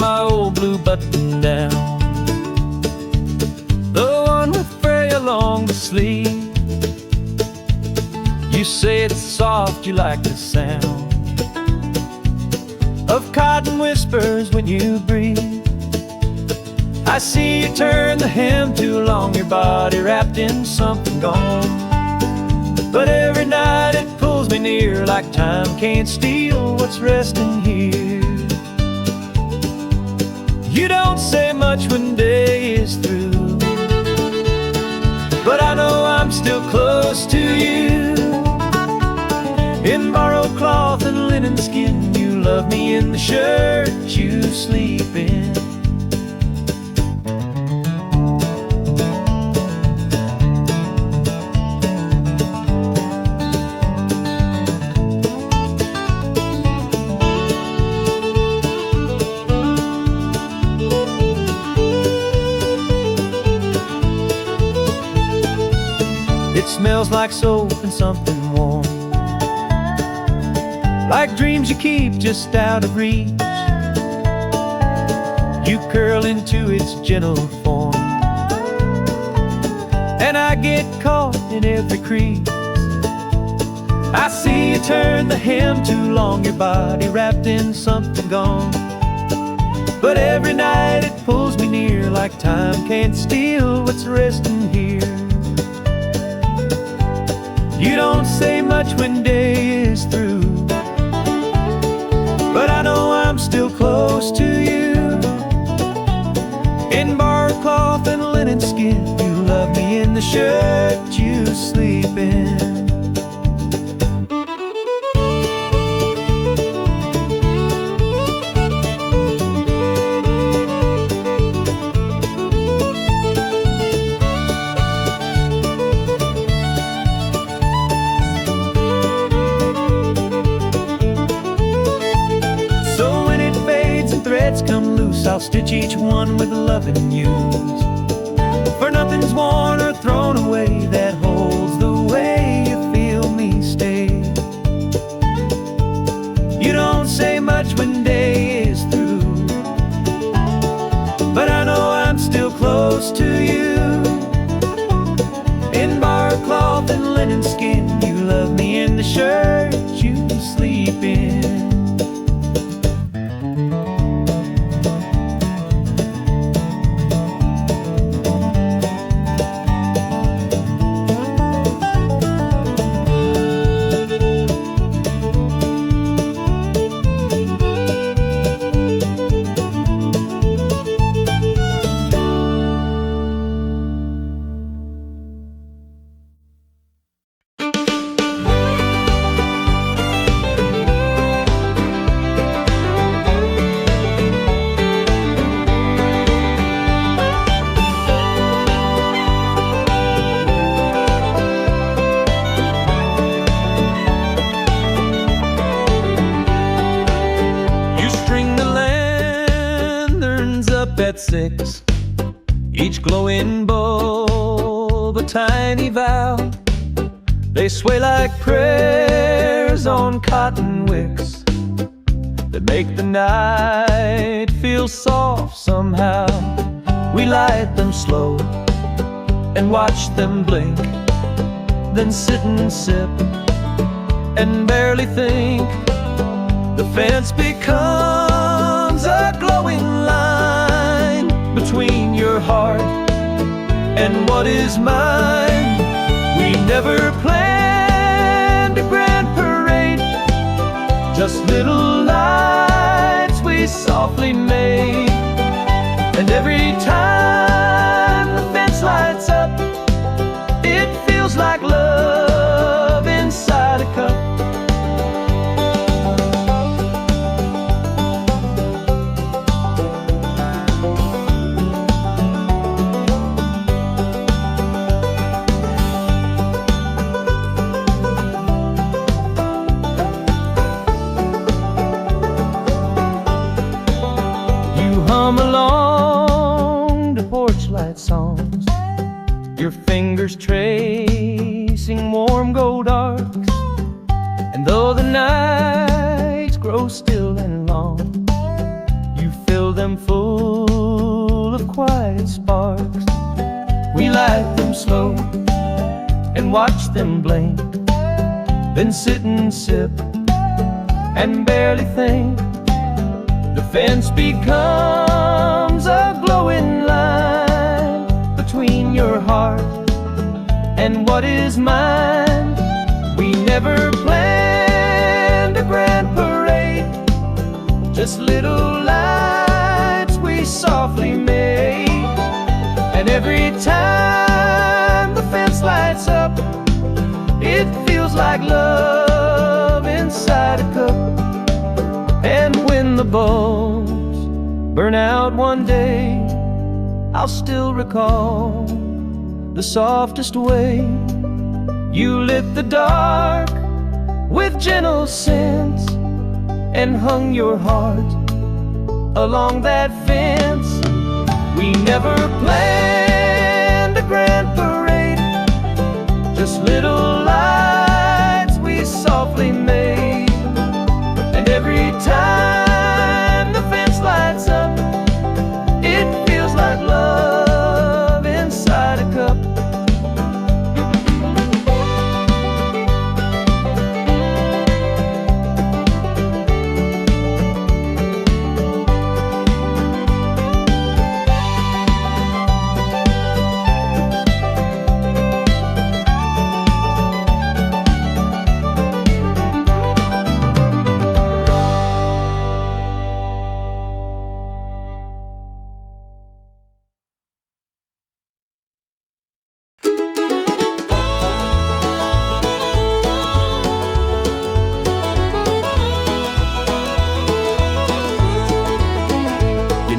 my old blue button-down, the one with fray along the sleeve. You say it's soft, you like the sound of cotton whispers when you breathe. I see you turn the hem too long, your body wrapped in something gone. But every night it pulls me near, like time can't steal what's resting here. You don't say much when day is through, but I know I'm still close to you. In borrowed cloth and linen skin, you love me in the shirt you sleep in. It smells like soap and something warm, like dreams you keep just out of reach. You curl into its gentle form, and I get caught in every crease. I see you turn the hem too long, your body wrapped in something gone. But every night it pulls me near, like time can't steal what's resting here. You don't say much when day is through, but I know I'm still close to you. In borrowed cloth and linen skin, you love me in the shirt you sleep in. Come loose, I'll stitch each one with loving news. For nothing's worn or thrown away that holds the way you feel me stay. You don't say much when day is through, but I know I'm still close to you. In borrowed cloth and linen skin, you love me in the shirt you sleep in. At 6, each glowing bulb a tiny vow. They sway like prayers on cotton wicks that make the night feel soft somehow. We light them slow and watch them blink, then sit and sip and barely think. The fence becomes a glowing line between your heart and what is mine. We never planned a grand parade, just little lights we softly made. And every time the fence lights up, it feels like love inside a cup. Hum along to porch light songs, your fingers tracing warm gold arcs. And though the nights grow still and long, you fill them lighted sparks. We light them slow and watch them blink, then sit and sip and barely think. The fence becomes a glowing line between your heart and what is mine. We never planned a grand parade, just little lights we softly made. And every time the fence lights up, it feels like love inside a cup. And when the bulbs burn out one day, I'll still recall the softest way you lit the dark with gentle scents and hung your heart along that fence. We never planned a grand parade, just little lights we softly made. And every time the fence lights up, it feels like love inside a cup.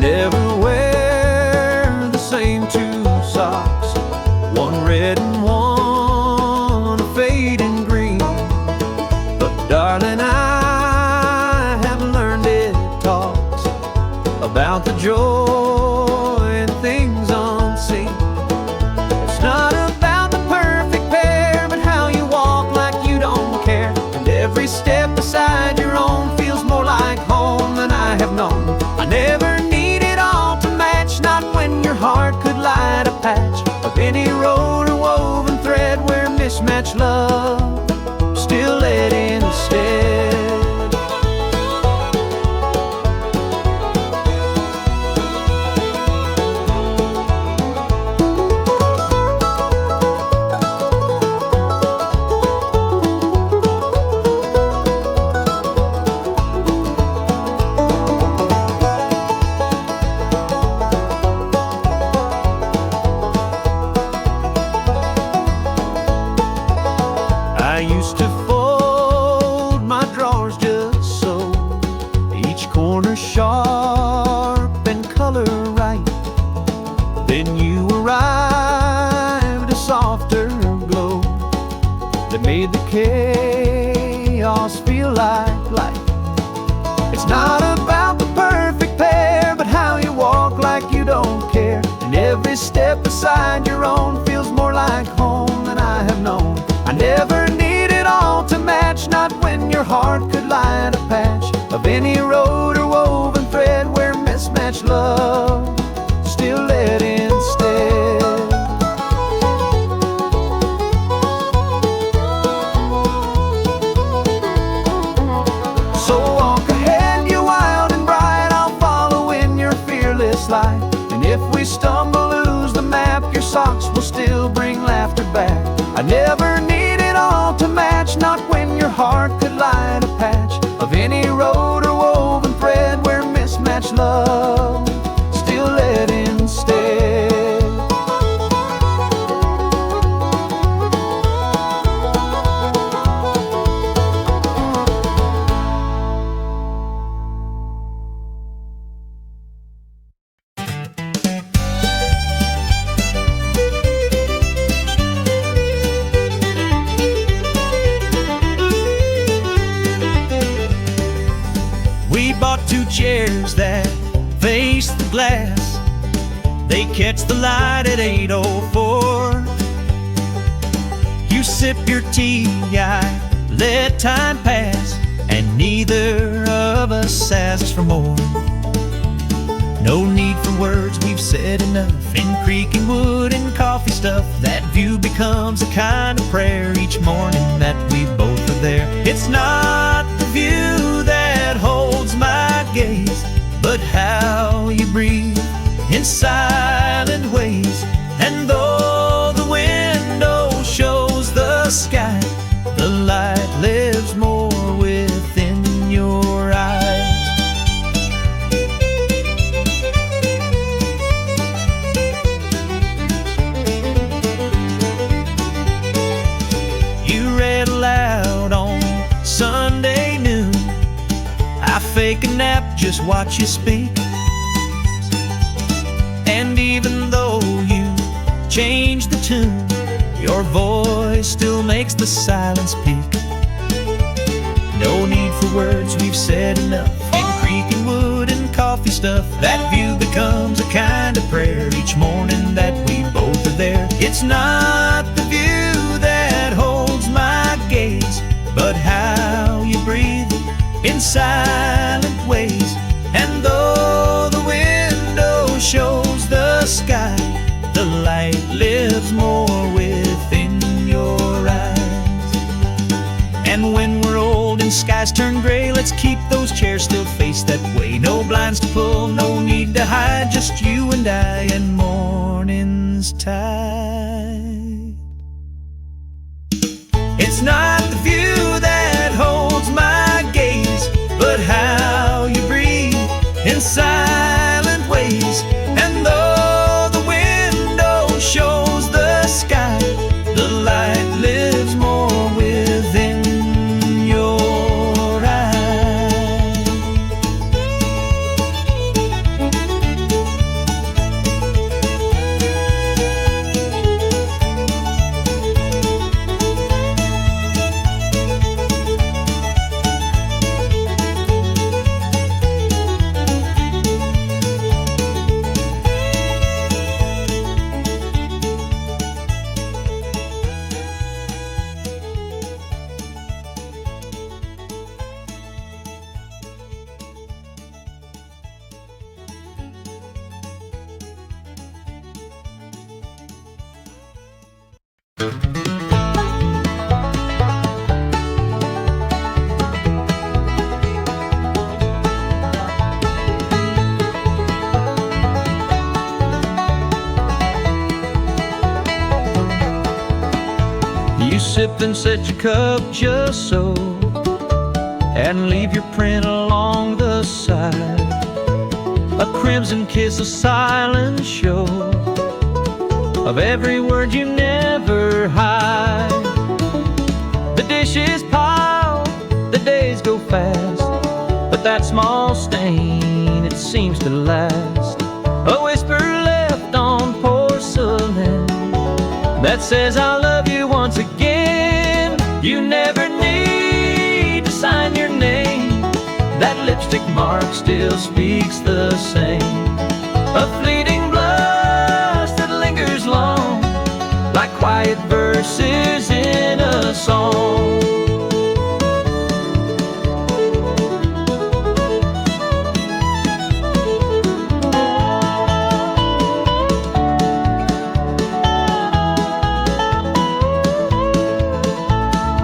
Never wear the same two socks, one red and one a fading green. But darling, I have learned it talks about the joy in things unseen. It's not about the perfect pair, but how you walk like you don't care. And every step beside your own feels more like home than I have known. I never not when your heart could light a patch of any road or woven thread where mismatched love still led instead. I used to fold my drawers just so, each corner sharp and color right. Then you arrived, a softer glow that made the chaos feel like light. It's not about the perfect pair, but how you walk like you don't care. And every step beside your own feels more like home than I have known. I never need it all to match, not when your heart could light a patch of any road or woven thread where mismatched love still led instead. So walk ahead, you wild and bright, I'll follow in your fearless light. And if we stumble, lose the map, your socks will still bring laughter back. I never need it all to match, not when your heart could light a patch of any road or woven thread where mismatched love still led instead. Two chairs that face the glass, they catch the light at 8:04. You sip your tea, I let time pass, and neither of us asks for more. No need for words, we've said enough. In creaking wood and coffee stuff, that view becomes a kind of prayer each morning that we both are there. It's not the view that holds my gaze, but how you breathe in silent ways. And though the window shows the sky, the light lives more within your eyes. You read aloud on Sunday noon. I fake a nap, just watch you speak. And even though you change the tune, your voice still makes the silence peak. No need for words, we've said enough. In creaking wood and coffee stuff, that view becomes a kind of prayer each morning that we both are there. It's not the view that holds my gaze, but how you breathe in silent ways. And though the window shows the sky, the light lives more within your eyes. And when we're old and skies turn gray, let's keep those chairs still faced that way. No blinds to pull, no need to hide, just you and I and morning's tide. It's not the view that holds my gaze, but how you breathe in silent ways. And though the window shows the sky, the light lives more within your eyes. You sip and set your cup just so, and leave your print along the side. A crimson kiss, a silent show of every word you never hide. The dishes pile, the days go fast, but that small stain, it seems to last. A whisper left on porcelain that says I love you once again. You never need to sign your name, that lipstick mark still speaks the same. A fleeting blush that lingers long, like quiet verses in a song.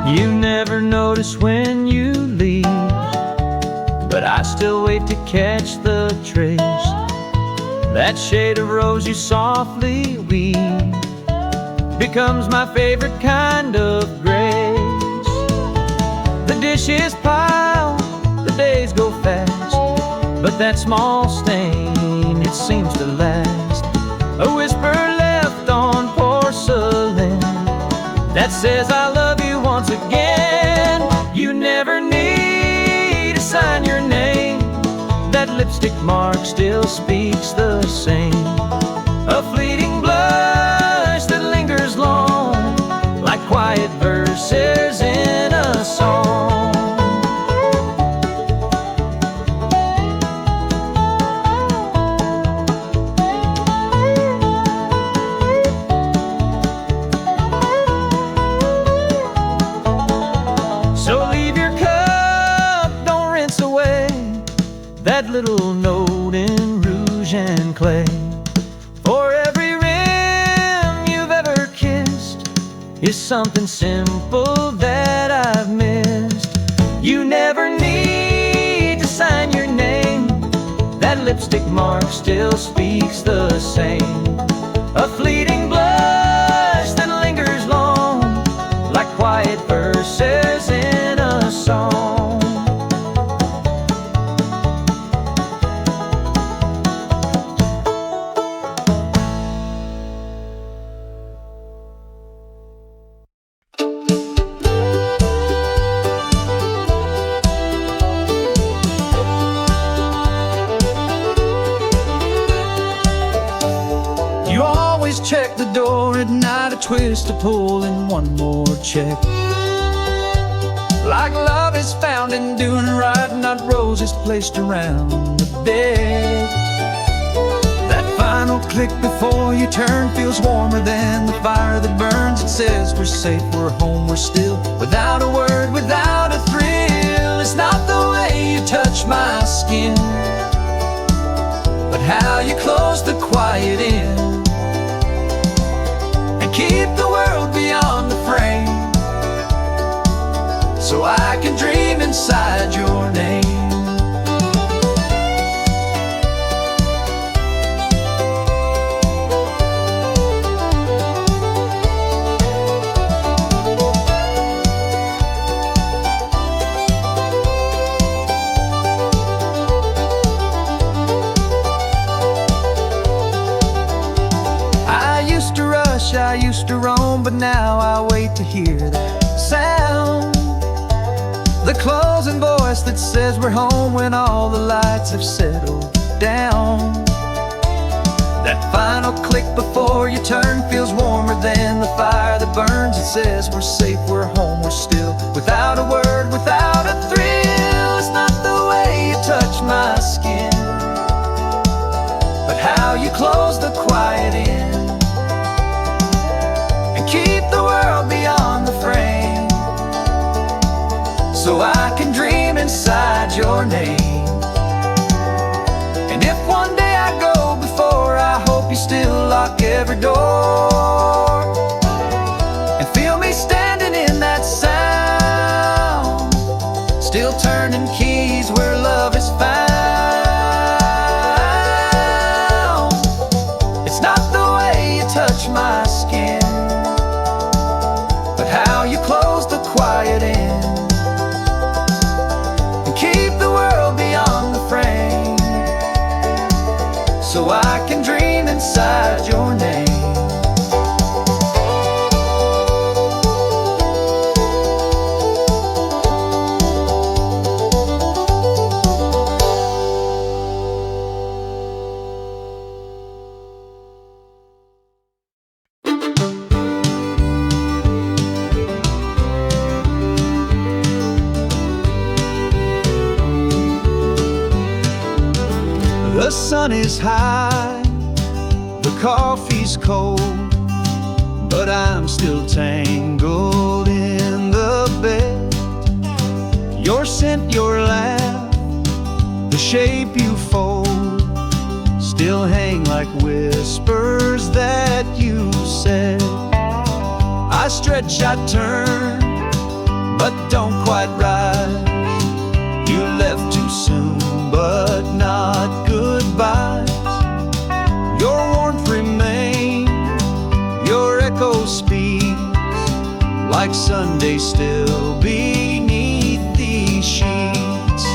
You never notice when you leave, but I still wait to catch the trace. That shade of rose you softly weave becomes my favorite kind of grace. The dishes pile, the days go fast, but that small stain, it seems to last. A whisper left on porcelain that says I love you once again. You never need to sign your name, that lipstick mark still speaks the same. A fleeting blush that lingers long, like quiet verses in a song. So leave your cup, don't rinse away that little note in rouge rouge and clay. For every rim you've ever kissed is something simple that I've missed. You never need to sign your name, that lipstick mark still speaks the same. A fleeting blush that lingers long, like quiet verses in a song. You always check the door at night, a twist to pull in one more check. Like love is found in doing right, not roses placed around the bed. That final click before you turn feels warmer than the fire that burns. It says we're safe, we're home, we're still. Without a word, without a thrill. It's not the way you touch my skin, but how you close the quiet in and keep the world beyond the frame, so I can dream inside your name. I used to roam, but now I wait to hear that sound, the closing voice that says we're home when all the lights have settled down. That final click before you turn feels warmer than the fire that burns. It says we're safe, we're home, we're still. Without a word, without a thrill. It's not the way you touch my skin, but how you close the quiet in and keep the world beyond the frame, so I can dream inside your name. And if one day I go before, I hope you still lock every door and feel me standing in that sound, still turning keys where love is found. It's not the way you touch my skin, but how you close the quiet in and keep the world beyond the frame, so I can dream inside your name. The sun is high, the coffee's cold, but I'm still tangled in the bed. Your scent, your laugh, the shape you fold, still hang like whispers that you said. I stretch, I turn, but don't quite rise. You left too soon, but not goodbyes. Your warmth remains, your echo speaks, like Sunday still beneath these sheets.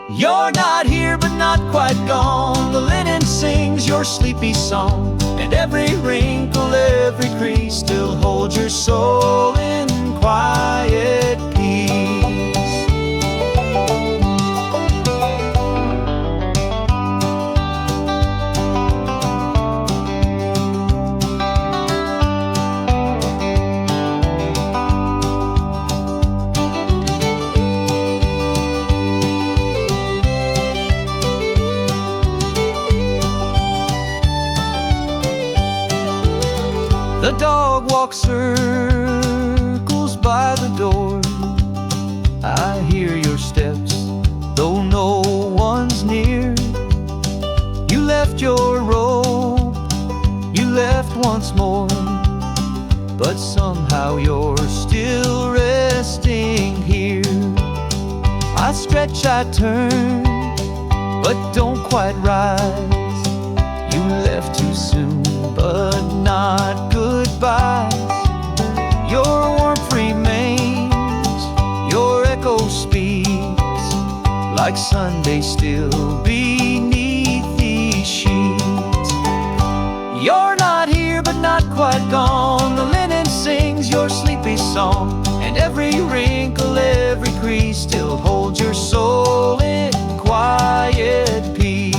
You're not here, but not quite gone. The linen sings your sleepy song, and every wrinkle, every crease still holds your soul in quiet peace. The dog walks circles by the door. I hear your steps, though no one's near. You left I stretch, I turn, but don't quite rise. You left too soon, but not goodbye. Your warmth remains, your echo speaks, like Sunday still beneath these sheets. You're not here, but not quite gone. The linen sings your sleepy song, and every wrinkle, every crease still holds your soul in quiet peace.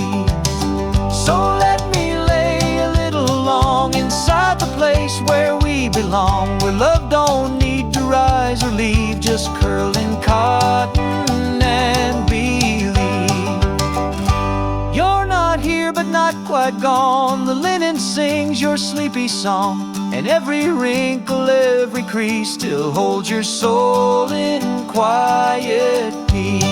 So let me lay a little long inside the place where we belong, where love don't need to rise or leave, just curl in cotton and believe. You're not here, but not quite gone. The linen sings your sleepy song, and every wrinkle, every crease still holds your soul in quiet peace.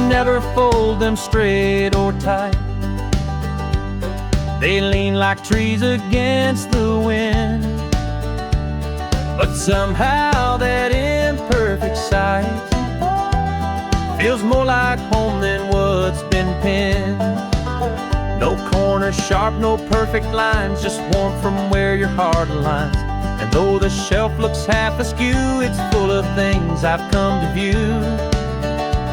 Never fold them straight or tight. They lean like trees against the wind, but somehow that imperfect sight feels more like home than what's been pinned. No corners sharp, no perfect lines, just warmth from where your heart aligns. And though the shelf looks half askew, it's full of things I've come to view.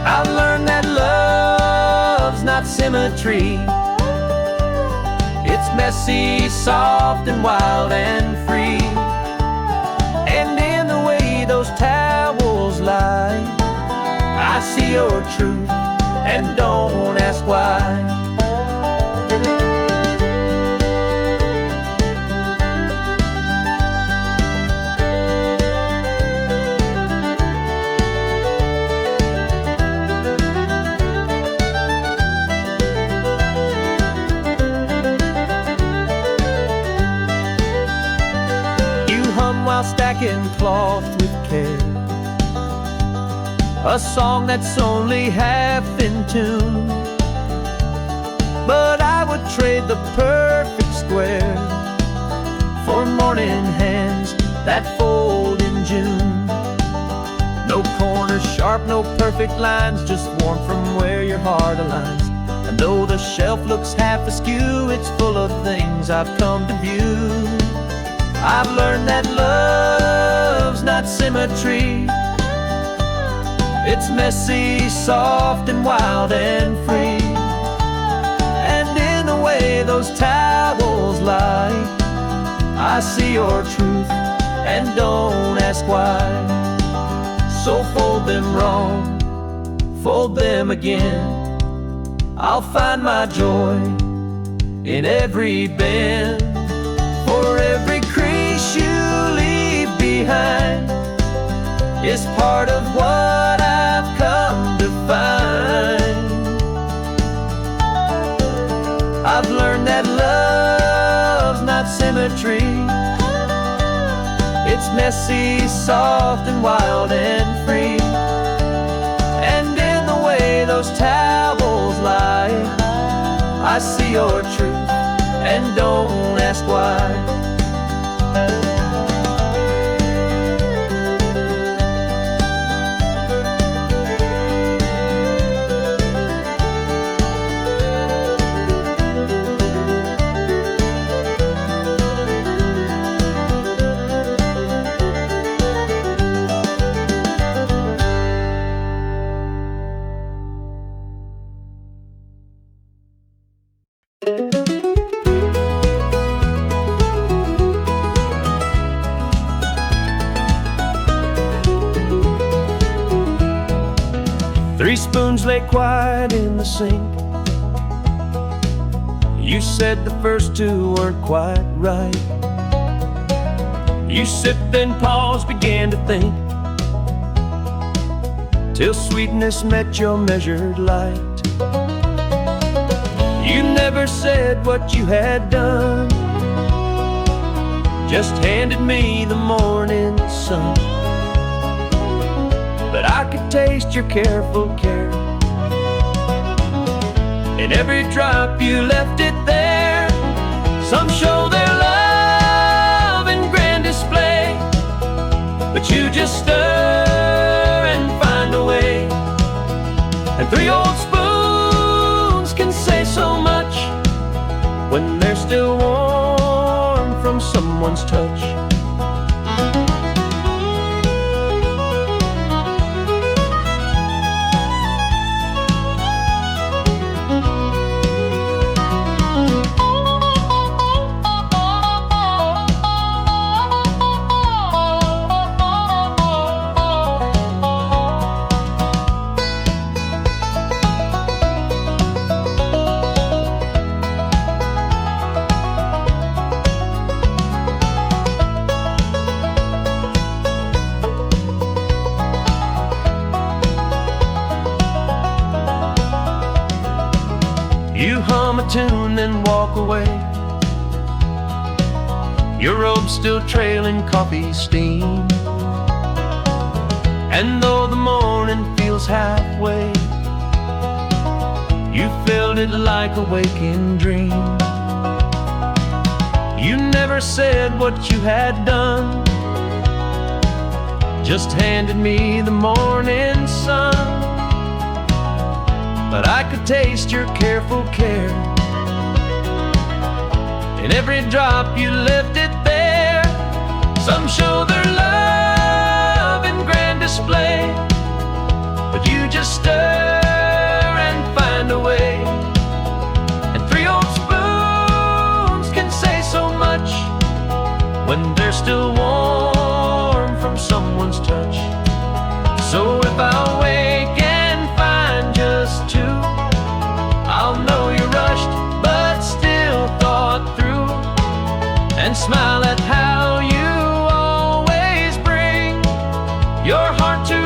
I've learned that love's not symmetry. It's messy, soft, and wild and free. And in the way those towels lie, I see your truth, and don't ask why. While stacking cloth with care, a song that's only half in tune. But I would trade the perfect square for morning hands that fold in June. No corners sharp, no perfect lines, just warmth from where your heart aligns. And though the shelf looks half askew, it's full of things I've come to view. I've learned that love's not symmetry. It's messy, soft, and wild and free. And in the way those towels lie, I see your truth, and don't ask why. So fold them wrong, fold them again. I'll find my joy in every bend. For every crease you leave behind is part of what I've come to find. I've learned that love's not symmetry. It's messy, soft, and wild and free. And in the way those towels lie, I see your truth, and don't ask why. Three spoons lay quiet in the sink. You said the first two weren't quite right. You sipped, then paused, began to think. till sweetness met your measured light. You never said what you had done, just handed me the morning sun. But I could taste your careful care. In every drop you left it there. Some show their love in grand display, but you just stir and find a way. And 3 old spoons can say so much when they're still warm from someone's touch. You hum a tune and walk away, your robe still trailing coffee steam. And though the morning feels halfway, you filled it like a waking dream. You never said what you had done, just handed me the morning sun. But I could taste your careful care. In every drop you left it there. Some show their love in grand display, but you just stir and find a way. And 3 old spoons can say so much when they're still warm from someone's touch. So if I wake and find just 2, I'll know you rushed but still thought through, and smile at how you always bring your heart to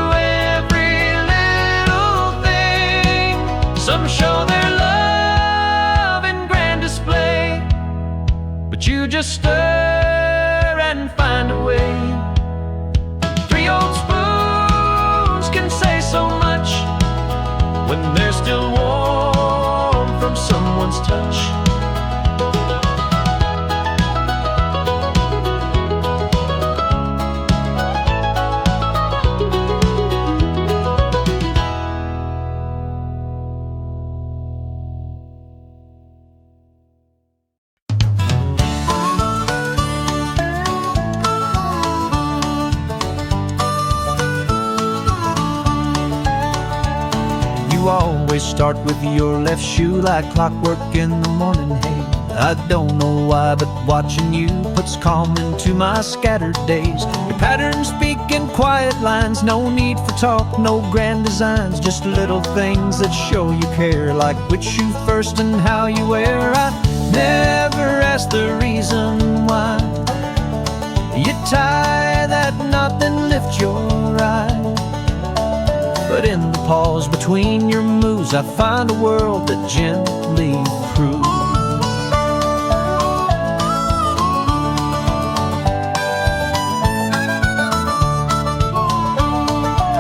every little thing. Some show their love in grand display, but you just stir and find a way. 3 old spoons can say so much when they're still warm from someone's touch. You always start with your left shoe like clockwork in the morning, hey. I don't know why, but watching you puts calm into my scattered days. Your patterns speak in quiet lines, no need for talk, no grand designs, just little things that show you care, like which shoe first and how you wear. I never ask the reason why. You tie that knot, then lift your eye. But in the pause between your moves, I find a world that gently proves.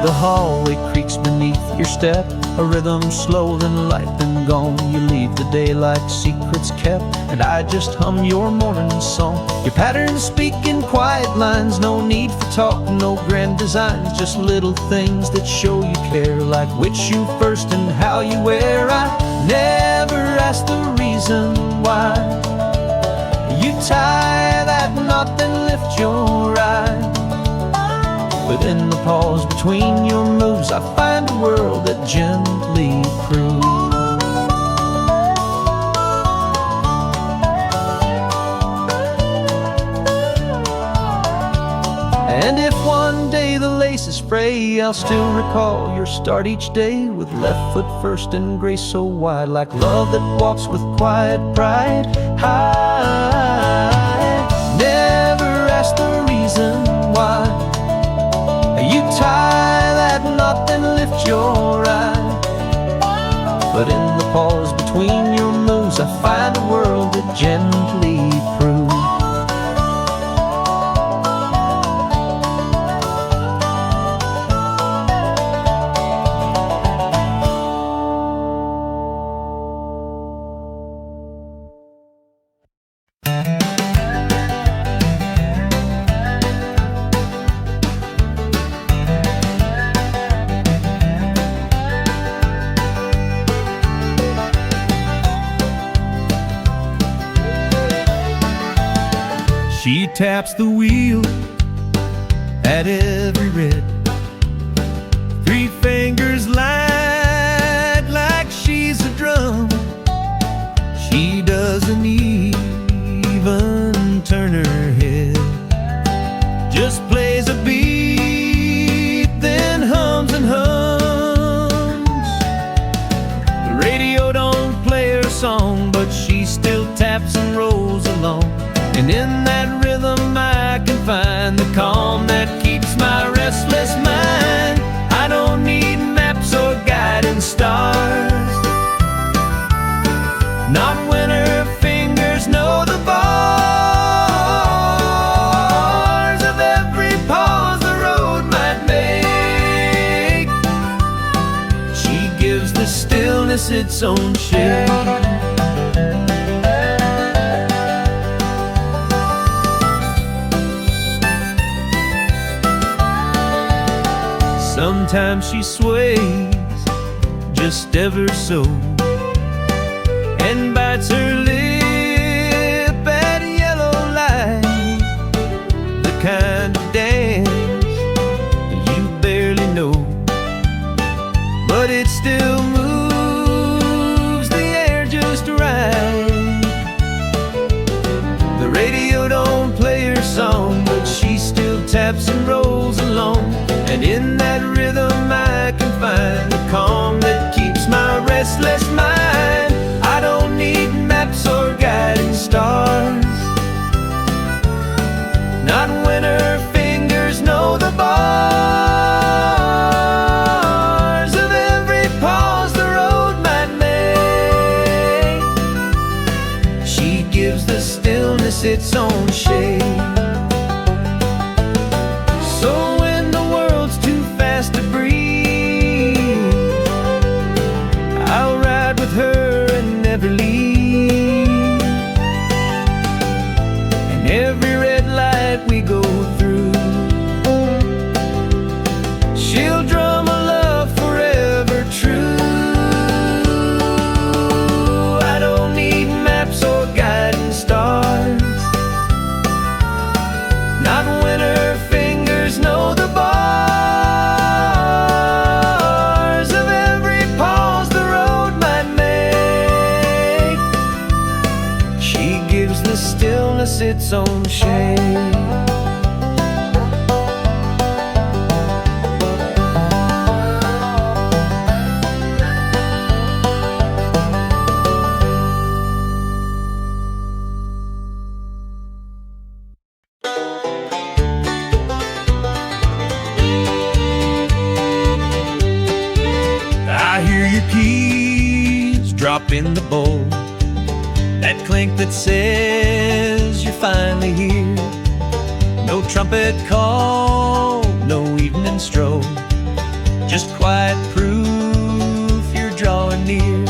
The hallway creaks beneath your step, a rhythm slow then light then gone. You leave the day like secrets kept, and I just hum your morning song. Your patterns speak in quiet lines, no need for talk, no grand designs, just little things that show you care, like which shoe first and how you wear. I never ask the reason why. You tie that knot then lift your eye. But in the pause between your moves, I find a world that gently proves. And if one day the laces fray, I'll still recall your start each day, with left foot first and grace so wide, like love that walks with quiet pride. I never ask the reason why. You tie that knot, then lift your eye. But in the pause between your moves, I find a world that gently proves. She taps the wheel at every red. 3 fingers light like she's a drum. She doesn't even turn her head, just plays a beat, then hums and hums. The radio don't play her song, but she still taps and rolls along. And in that rhythm I can find the calm that keeps my restless mind. I don't need maps or guiding stars, not when her fingers know the bars of every pause the road might make. She gives the stillness its own shape. Sometimes she sways just ever so, and bites her lip at yellow light, the kind of dance you barely know, but it still moves the air just right. The radio don't play her song, but she still taps and rolls along. And in that rhythm I can find the calm that keeps my restless mind. I don't need maps or guiding stars, not when her fingers know the bars of every pause the road might make. She gives the stillness its own shape. To breathe, I'll ride with her and never leave. And every red light we go through, she'll drum a love forever true. I don't need maps or guiding stars, not when her fingers know the bars. Its own shape. I hear your keys drop in the bowl, that clink that says you're finally here. No trumpet call, no evening stroll, just quiet proof you're drawing near.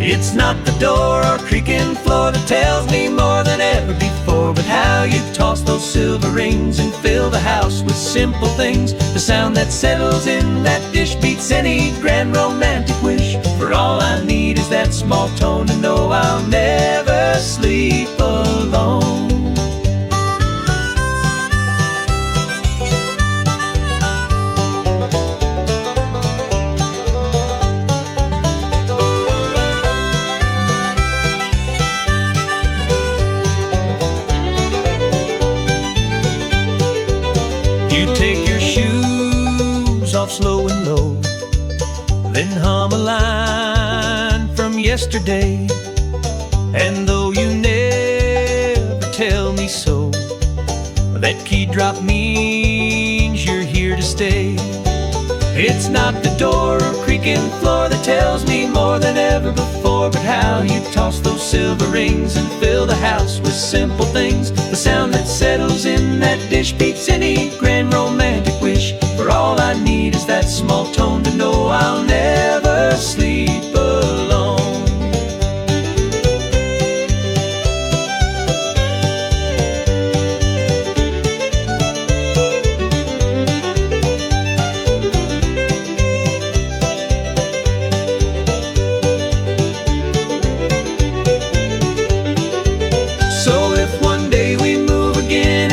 It's not the door or creaking floor that tells me more than ever before, but how you toss those silver rings and fill the house with simple things. The sound that settles in that dish beats any grand romantic wish. For all I need is that small tone to know I'll never sleep alone. You take your shoes off slow and low, then hum a line from yesterday. And though you never tell me so, that key drop means you're here to stay. It's not the door or creaking floor that tells me more than ever before, but how you toss those silver rings and fill the house with simple things. The sound that settles in that dish beats any grand romantic wish. For all I need is that small tone to know I'll never sleep alone.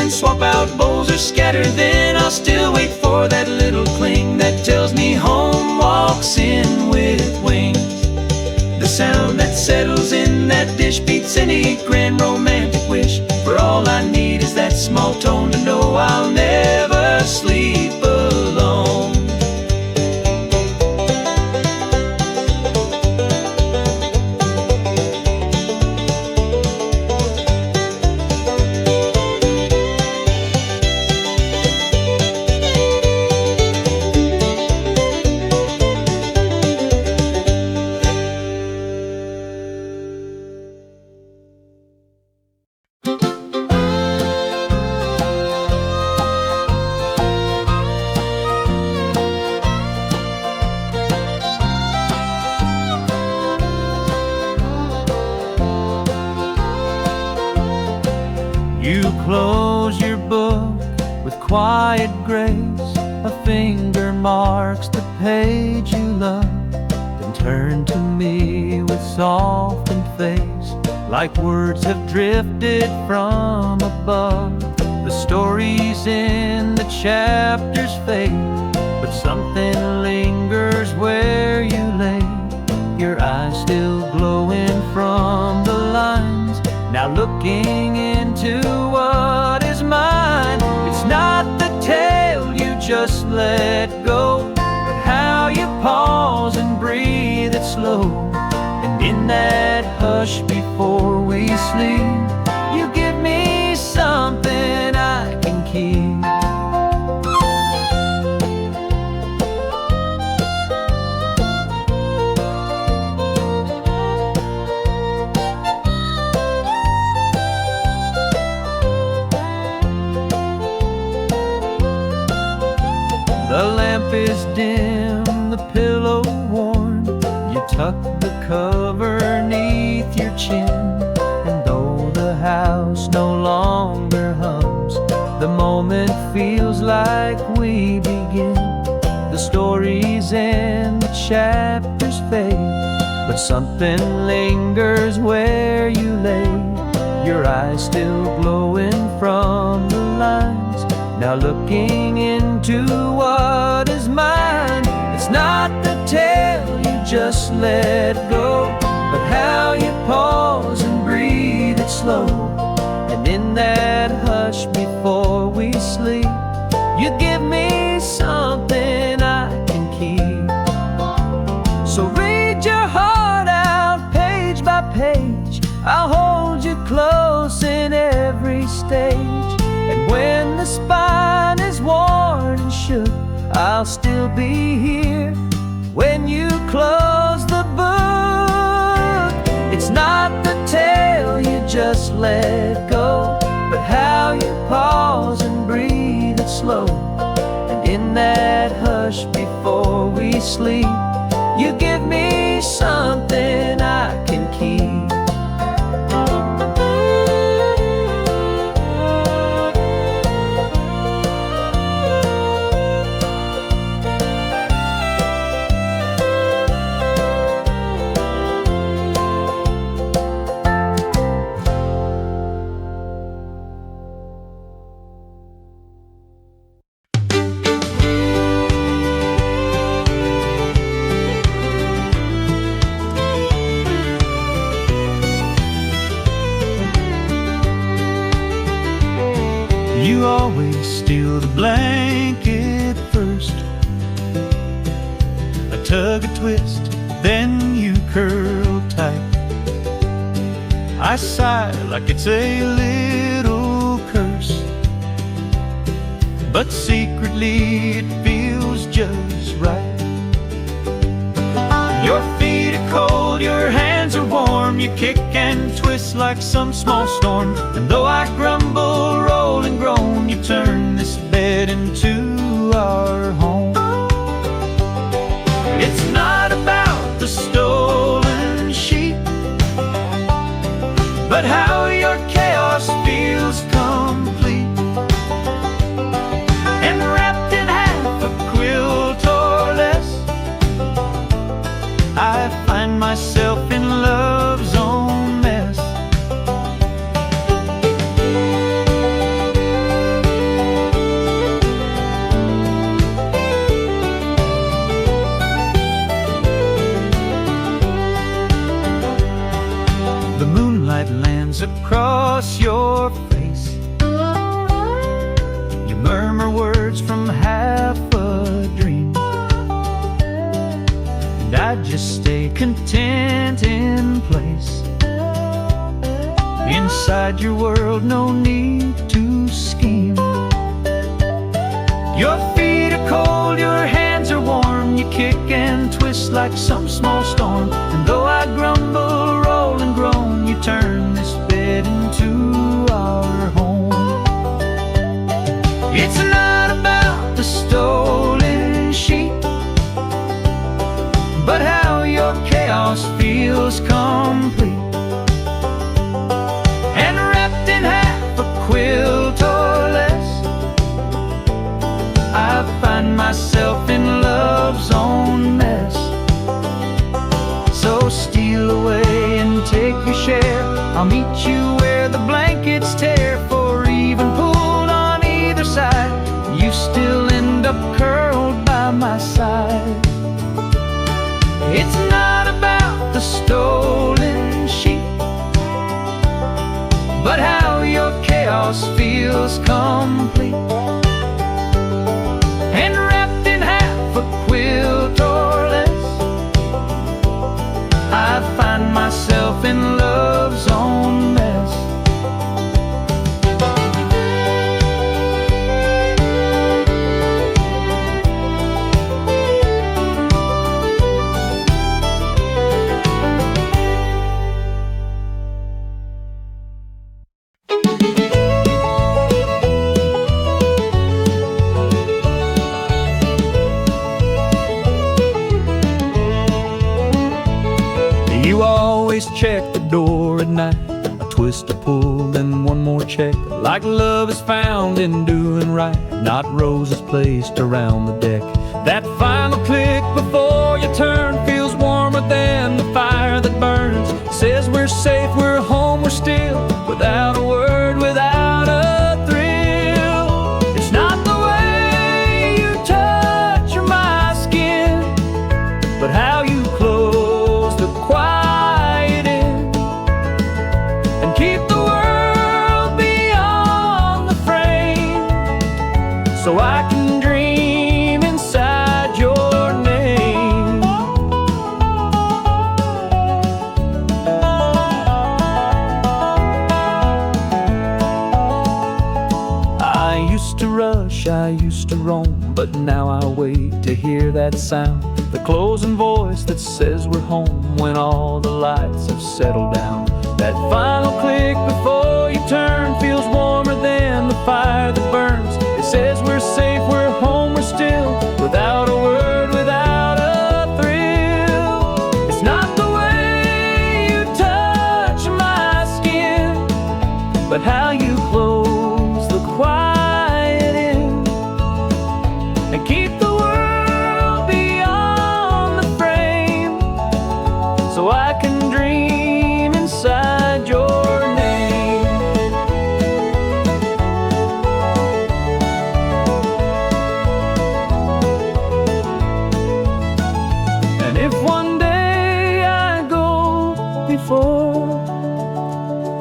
Swap out bowls or scatter, then I'll still wait for that little cling that tells me home walks in with wings. The sound that settles in that dish beats any grand romantic wish. For all I need is that small tone to know I'll never sleep alone. You close your book with quiet grace. A finger marks the page you love, then turn to me with softened face, like words have drifted from above. The stories in the chapters fade, but something lingers where you lay. Your eyes still glowing from the lines, now looking into what is mine. It's not the tale you just let go, but how you pause and breathe it slow. And in that hush before we sleep, you give me something I can keep. The lamp is dim, the pillow worn. You tuck the cover neath your chin, and though the house no longer hums, the moment feels like we begin. The stories and the chapters fade, but something lingers where you lay. Your eyes still glowing from the lines, now looking into what is mine. It's not the tale you just let go, but how you pause and breathe it slow. And in that hush before we sleep, you give me something I can keep. So read your heart out page by page, I'll hold you close in every stage. And when the spine is worn and shook, I'll still be here when you close the book. It's not the tale you just let go, but how you pause and breathe it slow. And in that hush before we sleep, you give me something I can keep. You always steal the blanket first, a tug, a twist, then you curl tight. I sigh like it's a little curse, but secretly it feels just right. Your feet are cold, your hands are warm, you kick and twist like some small storm. And though I grumble, roll and groan, you turn this bed into our home. It's not about the stolen sheep, but how your chaos feels complete. And wrapped in half a quilt or less, I find myself in love's own mess. The moonlight lands across your face. You murmur words from half a dream, and I just stay content in place. Inside your world, no need to scheme. Your feet are cold, your hands are warm, you kick and twist like some small storm. And though I grumble, roll and groan, you turn this bed into our home. It's not about the stolen sheep, but how your chaos feels complete. And wrapped in half a quilt or less, I find myself in love's own mess. So steal away and take your share, I'll meet you where the blankets tear. For even pulled on either side, you still end up curled by my side. It's not about the stolen sheep, but how your chaos feels complete. And wrapped in half a quilt or less, I find myself in love's own mess. You always check the door at night, a twist, a pull, then one more check. Like love is found in doing right, not roses placed around the deck. That final click before you turn feels warmer than the fire that burns. Says we're safe, we're home, we're still, without a word, without a thrill. It's not the way you touch my skin, but how you close the quiet in, and keep the world beyond the frame, so I can dream inside your name. I used to rush, I used to roam, but now I wait to hear that sound, the closing voice that says we're home when all the lights have settled down. That final click before you turn feels warmer than the fire that burns. It says we're safe, we're home, we're still, without a word, without a thrill. It's not the way you touch my skin, but how you close the quiet in, and keep the world beyond the frame, so I can dream inside your name. And if one day I go before,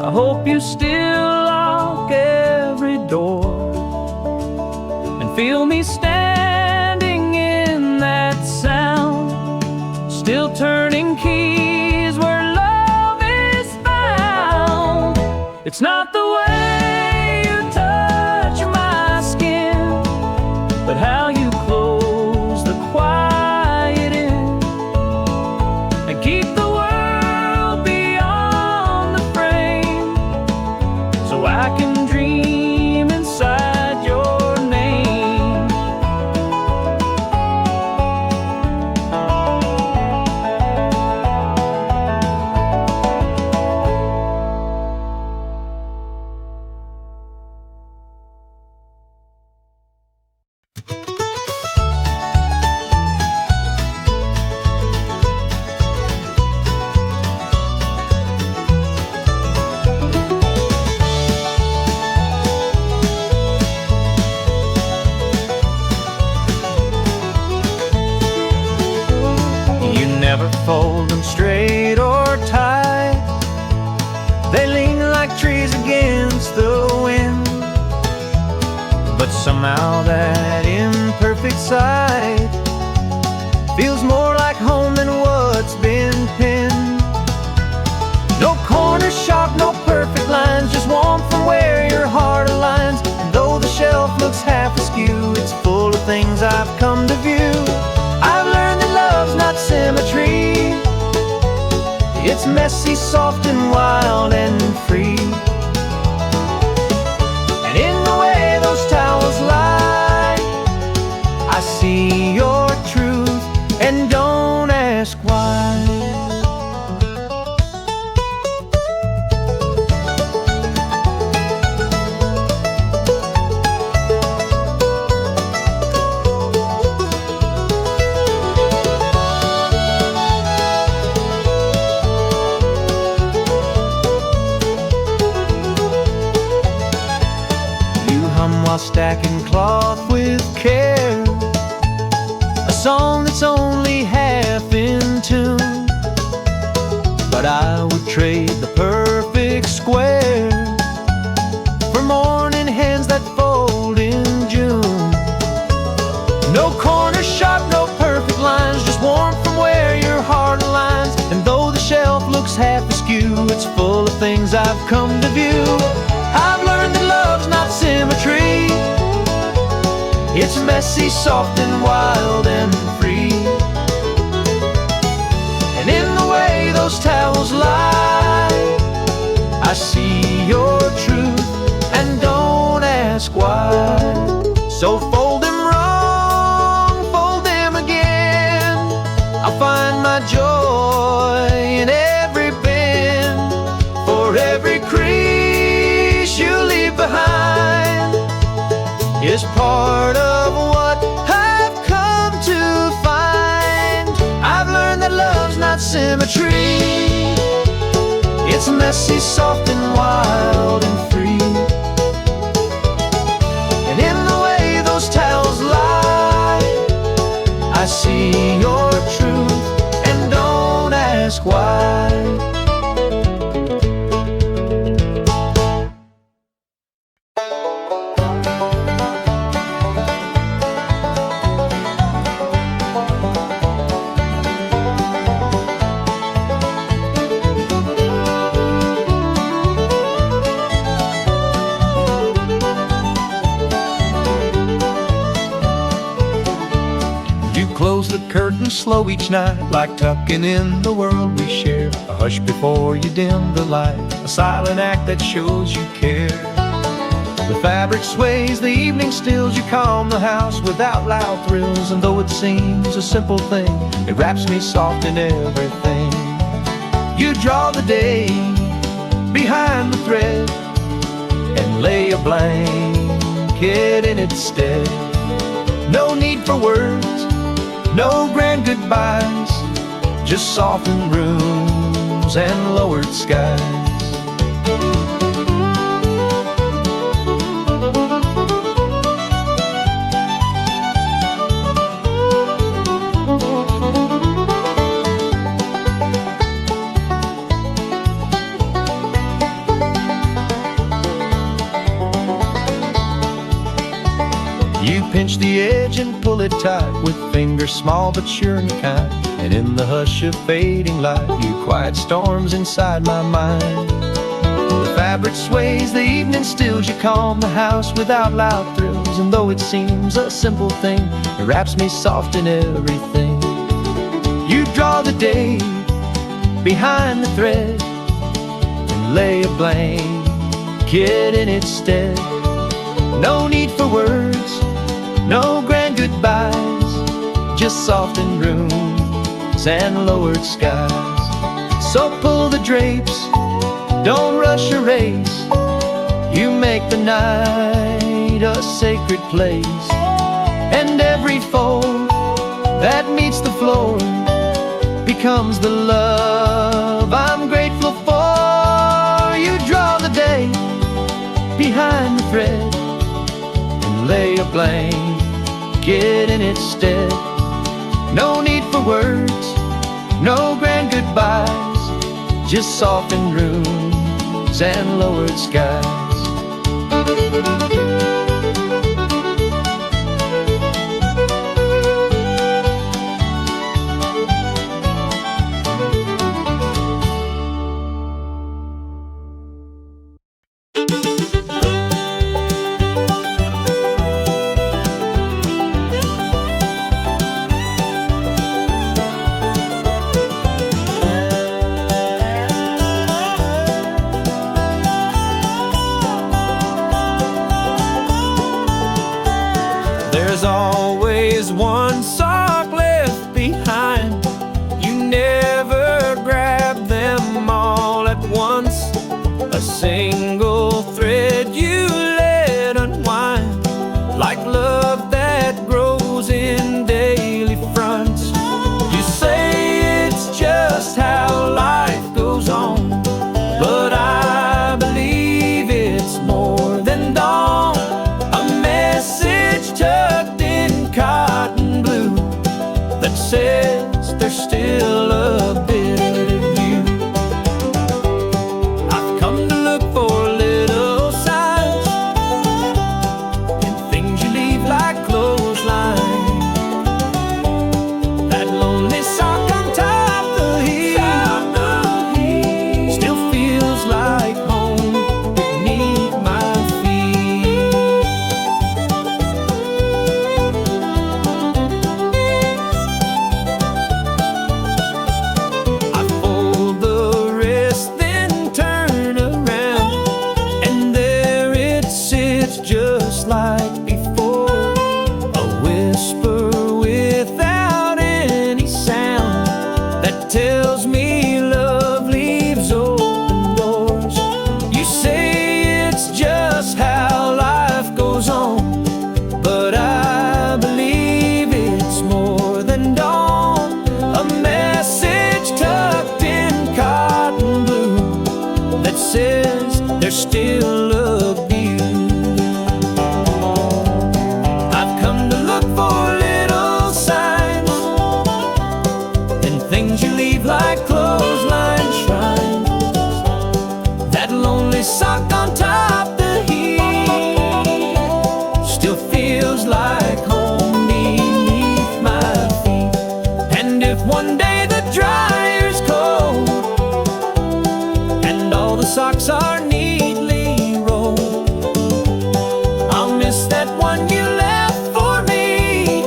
I hope you still lock every door, and feel me standing in that sound, still turning keys where love is found. It's not the way you touch my skin, never fold them straight or tight. They lean like trees against the wind, but somehow that imperfect sight feels more like home than what's been pinned. No corner shop, no perfect lines, just warmth from where your heart aligns. And though the shelf looks half askew, it's full of things I've come to view. I've learned that love's not symmetry. It's messy, soft, and wild and free. And in the way those towels lie, I see your truth, and don't ask why. While stacking cloth with care, a song that's only half in tune. But I would trade the perfect square for morning hands that fold in June. No corner shop, no perfect lines, just warmth from where your heart aligns. And though the shelf looks half askew, it's full of things I've come to view. I've learned that love's not symmetry. It's messy, soft, and wild and free. And in the way those towels lie, I see your truth, and don't ask why. So fold them wrong, fold them again. I'll find my joy in every bend. For every crease you leave behind is part of what I've come to find. I've learned that love's not symmetry. It's messy, soft, and wild and free. And in the way those towels lie, I see your truth, and don't ask why. Close the curtain slow each night, like tucking in the world we share. A hush before you dim the light, a silent act that shows you care. The fabric sways, the evening stills, you calm the house without loud thrills. And though it seems a simple thing, it wraps me soft in everything. You draw the day behind the thread and lay a blanket in its stead. No need for words, no grand goodbyes, just softened rooms and lowered skies. You pinch the edge and pull it tight with fingers small but sure and kind. And in the hush of fading light, you quiet storms inside my mind. The fabric sways, the evening stills, you calm the house without loud thrills. And though it seems a simple thing, it wraps me soft in everything. You draw the day behind the thread and lay a blanket in its stead. No need for words, no grand goodbyes, just softened rooms and lowered skies. So pull the drapes, don't rush a race. You make the night a sacred place. And every fold that meets the floor becomes the love I'm grateful for. You draw the day behind the thread and lay a blanket in its stead. No need for words, No grand goodbyes, just softened rooms and lowered skies. There's always one sock left behind. You never grab them all at once. A single thread you let unwind, like love that grows in daily fronts. You say it's just how life goes on, but I believe it's more than dawn. A message tucked in cotton blue that says there's still a bit of you. I've come to look for little signs and things you leave like clothesline. That lonely sock on top the heap still feels like home beneath my feet. I fold the wrist, then turn around, and there it sits just like before. A whisper without any sound that tells me love leaves open doors. You say it's just how life goes on, but I believe it's more than dawn. A message tucked in cotton blue that says there's still a view. I've come to look for little signs and things you leave like clothesline shrines. That lonely sock on top the heap still feels like home beneath my feet. And if one day the dryer's cold and all the socks are neatly rolled, I'll miss that one you left for me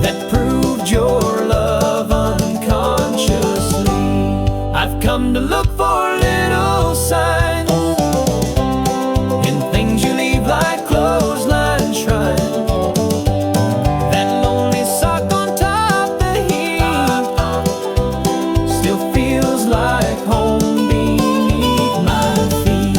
that proved your love unconsciously. I've come to look for little signs and things you leave like clothesline shrines. That lonely sock on top the heap still feels like home beneath my feet.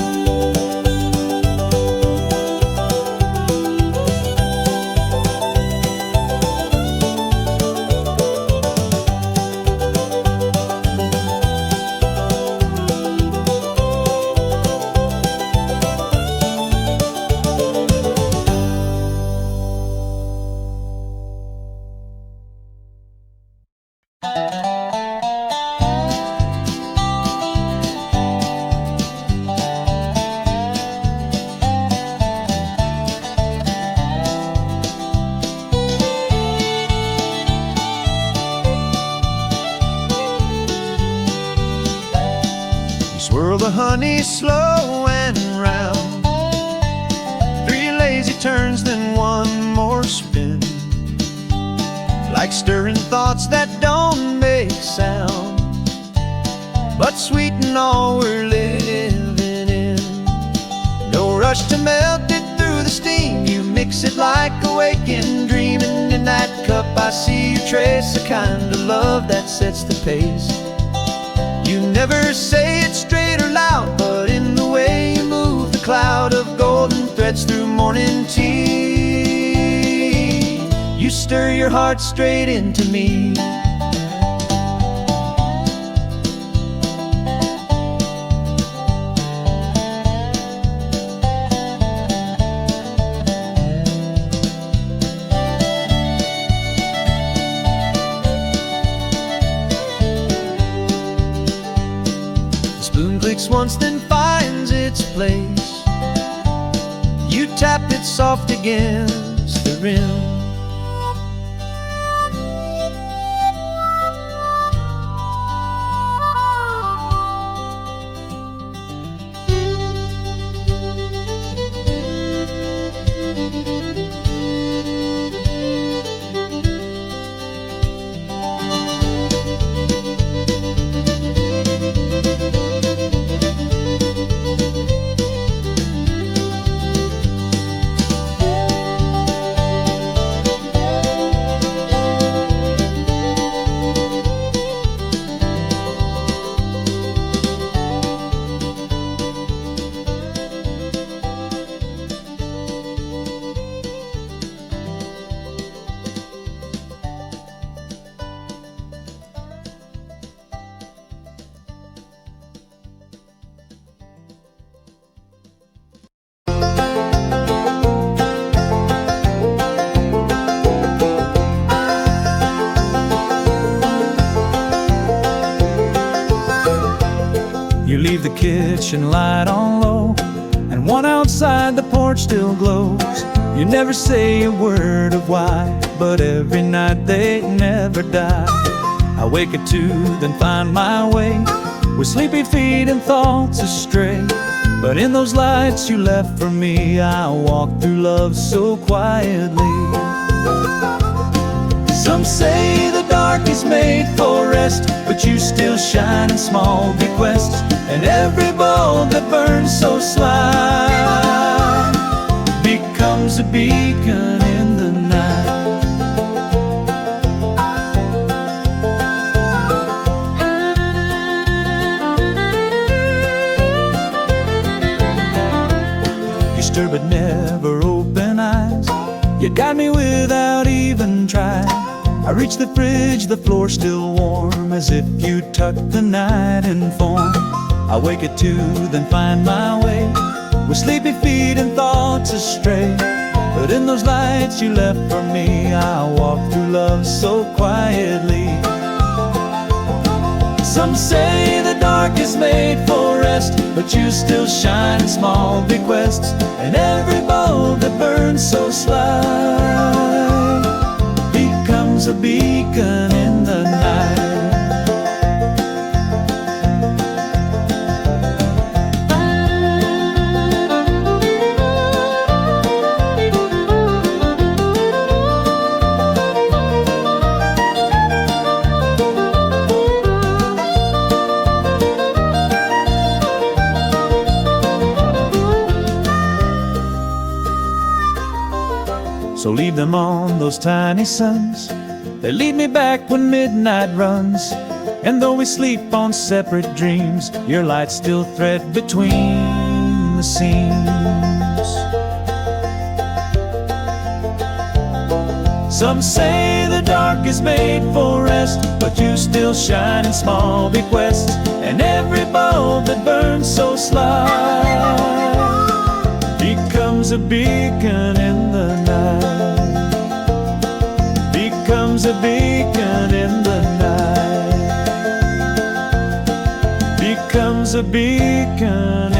You swirl the honey slow and round, 3 lazy turns, then one more spin, like stirring thoughts that don't make sound, but sweeten all we're living in. No rush to melt it through the steam, you mix it like a waking dream. And in that cup I see you trace a kind of love that sets the pace. You never say it straight or loud, but in the way you move the cloud of golden threads through morning tea, you stir your heart straight into me. clicks once, then finds its place. You tap it soft against the rim. You leave the kitchen light on low, and one outside the porch still glows. You never say a word of why, but every night they never die. I wake at 2, then find my way, with sleepy feet and thoughts astray. But in those lights you left for me, I walk through love so quietly. Some say the dark is made for rest, but you still shine in small bequests. And every bulb that burns so sly becomes a beacon in the night. You stir but never open eyes. You got me without even trying. I reach the fridge, the floor still warm, as if you tucked the night in form. I wake at 2, then find my way, with sleepy feet and thoughts astray. But in those lights you left for me, I walk through love so quietly. Some say the dark is made for rest, but you still shine in small bequests. And every bulb that burns so sly becomes a beacon in the night. So leave them on those tiny suns, they lead me back when midnight runs. And though we sleep on separate dreams, your light still thread between the seams. Some say the dark is made for rest, but you still shine in small bequests. And every bulb that burns so sly becomes a beacon in the night. Becomes a beacon in the night. Becomes a beacon